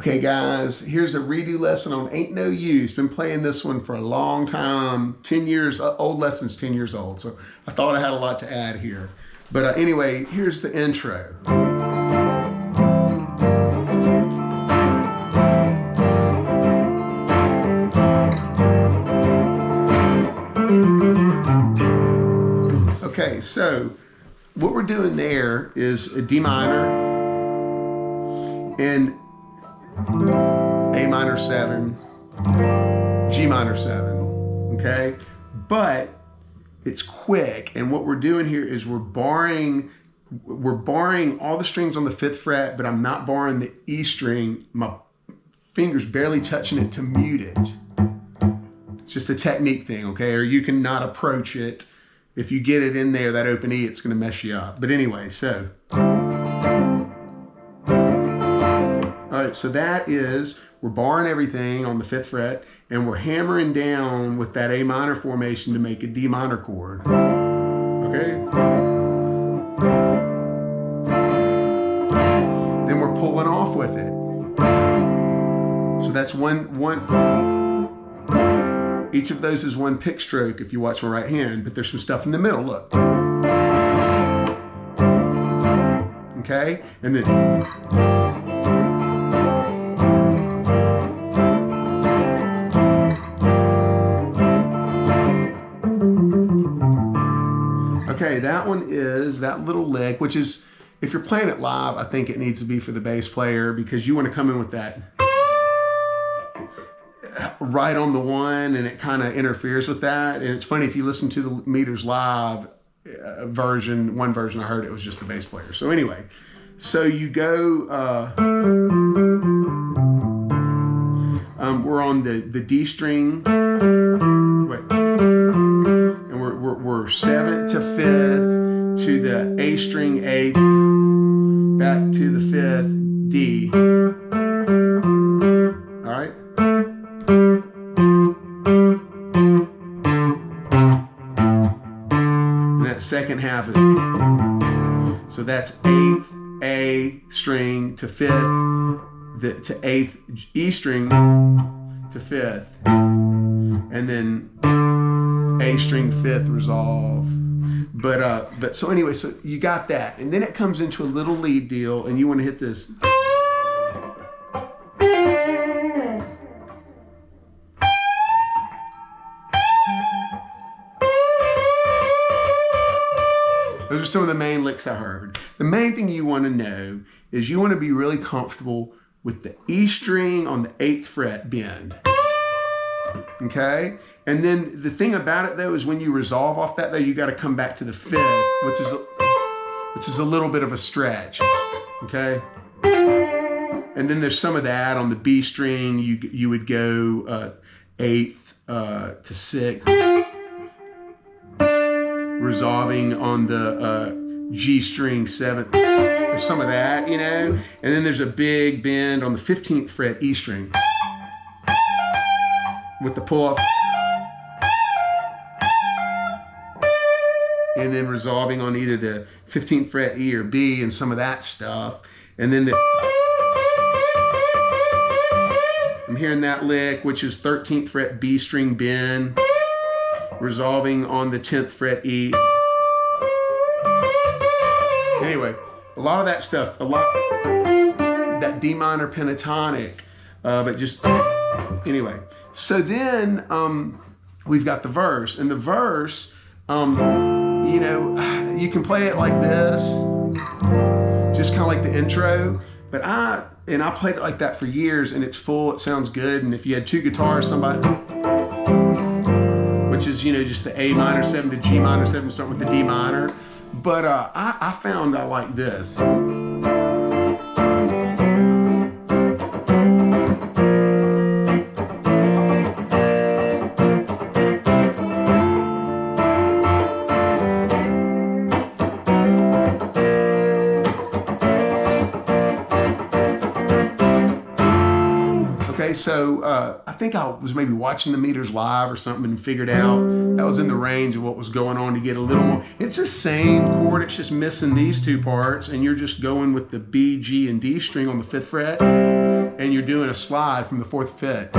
Okay guys, here's a redo lesson on Ain't No Use. Been playing this one for a long time, 10 years, old lesson's 10 years old. So I thought I had a lot to add here. But anyway, here's the intro. Okay, so what we're doing there is a D minor and A minor 7, G minor 7, okay? But it's quick, and what we're doing here is we're barring all the strings on the 5th fret, but I'm not barring the E string. My finger's barely touching it to mute it. It's just a technique thing, okay? Or you can not approach it. If you get it in there, that open E, it's gonna mess you up. But anyway, so. All right, so that is, we're barring everything on the 5th fret, and we're hammering down with that A minor formation to make a D minor chord, okay? Then we're pulling off with it. So that's each of those is one pick stroke if you watch my right hand, but there's some stuff in the middle, look. Okay, and then, okay, that one is that little lick, which is, if you're playing it live, I think it needs to be for the bass player because you want to come in with that right on the 1 and it kind of interferes with that. And it's funny, if you listen to the meters live version, one version I heard, it was just the bass player. So anyway, so you go, we're on the D string, wait, and we're 7th to 5th to the A string 8th, back to the 5th D. All right. And that second half is, so that's 8th A string to 5th, to 8th E string to 5th, and then A string 5th resolve. But so anyway, so you got that, and then it comes into a little lead deal, and you want to hit this. Those are some of the main licks I heard. The main thing you want to know is you want to be really comfortable with the E string on the 8th fret bend. Okay? And then the thing about it though is when you resolve off that though, you got to come back to the 5th, which is a little bit of a stretch. Okay? And then there's some of that on the B string. You would go 8th to 6th. Resolving on the G string 7th. There's some of that, you know? And then there's a big bend on the 15th fret E string with the pull off. And then resolving on either the 15th fret E or B and some of that stuff. And then I'm hearing that lick, which is 13th fret B string bend, resolving on the 10th fret E. Anyway, a lot of that stuff, that D minor pentatonic, but just, anyway. So then we've got the verse, and the verse, you know, you can play it like this, just kind of like the intro, but I played it like that for years, and it's full, it sounds good, and if you had 2 guitars, somebody, which is, you know, just the A minor 7 to G minor 7, starting with the D minor. But I found I like this. Okay, Okay, so I think I was maybe watching the meters live or something and figured out that was in the range of what was going on to get a little more. It's the same chord, it's just missing these two parts, and you're just going with the B, G, and D string on the 5th fret, and you're doing a slide from the 4th to 5th.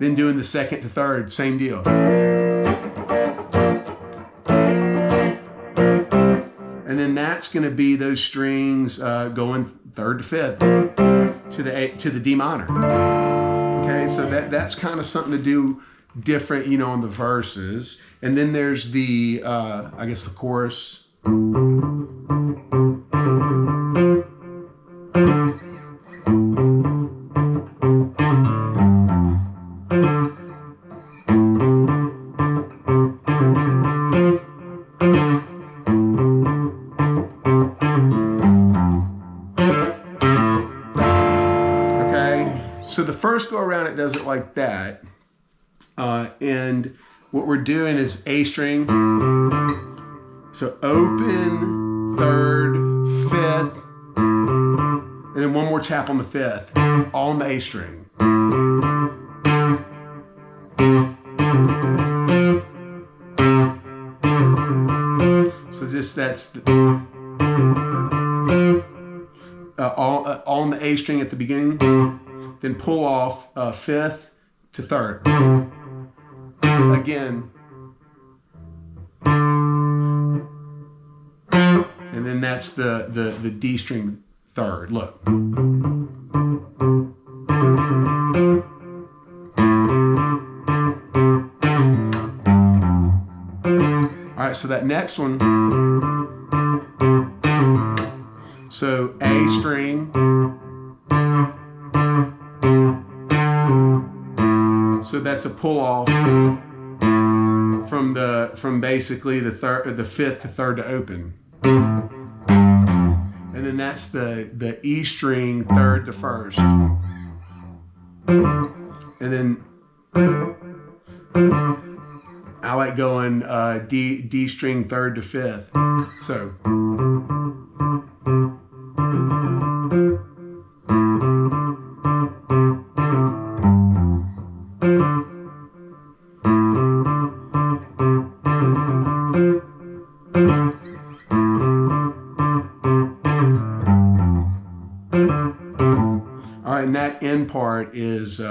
Then doing the 2nd to 3rd, same deal. And then that's going to be those strings going 3rd to 5th to the D minor. Okay, so that's kind of something to do different, you know, on the verses. And then there's the, I guess the chorus. So the first go around, it does it like that. And what we're doing is A string. So open, 3rd, 5th, and then one more tap on the 5th, all on the A string. So that's the, all on the A string at the beginning. Then pull off 5th to 3rd. Again. And then that's the D string 3rd. Look. All right, so that next one. So A string. So that's a pull off from basically the 5th to 3rd to open, and then that's the E string 3rd to 1st, and then I like going D string 3rd to 5th. So. All right, and that end part is do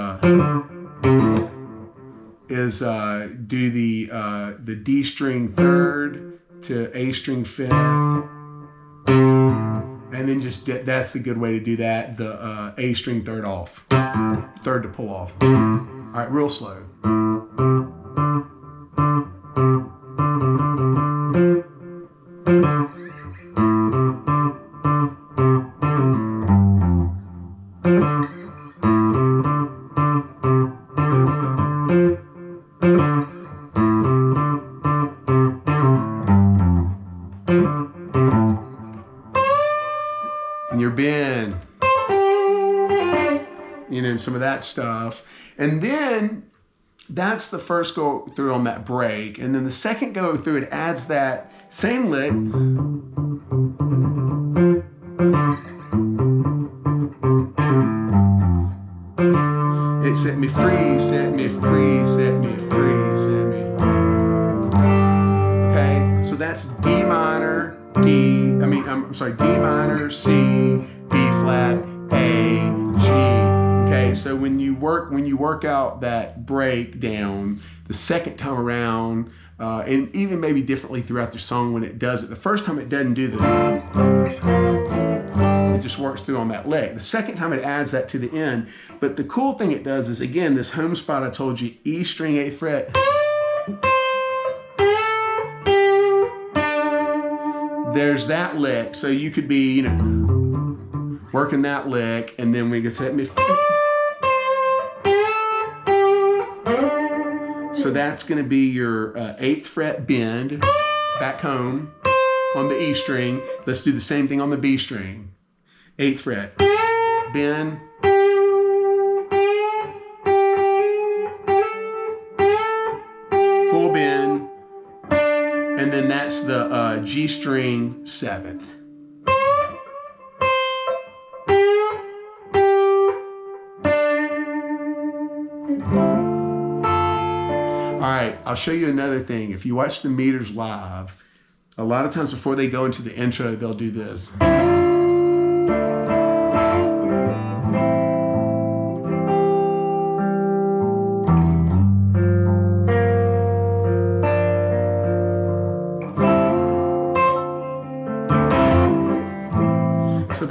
the D string 3rd to A string 5th, and then just that's a good way to do that. The A string 3rd off, 3rd to pull off. All right, real slow. And your bend, you know, some of that stuff. And then that's the first go through on that break. And then the second go through, it adds that same lick. It set me free, set me free, set me free, set me. Okay, so that's D minor, D minor, C, B flat, A, G. Okay, so when you work out that breakdown the second time around, and even maybe differently throughout the song when it does it. The first time it doesn't do it just works through on that lick. The second time it adds that to the end. But the cool thing it does is, again, this home spot I told you, E string 8th fret. There's that lick, so you could be, you know, working that lick, and then we can set me. So that's going to be your 8th fret bend back home on the E string. Let's do the same thing on the B string. 8th fret, bend, full bend, and then that's the G string 7th. right, I'll show you another thing. If you watch the meters live, a lot of times before they go into the intro, they'll do this. So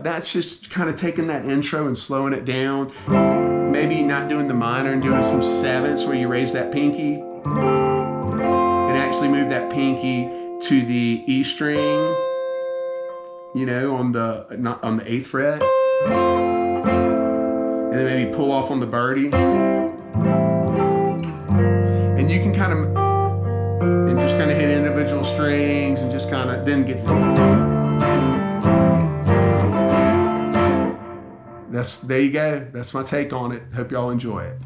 that's just kind of taking that intro and slowing it down. Maybe not doing the minor and doing some sevenths where you raise that pinky and actually move that pinky to the E string, you know, on the 8th fret, and then maybe pull off on the birdie, and you can kind of just hit individual strings and just kind of then get to there you go. That's my take on it. Hope y'all enjoy it.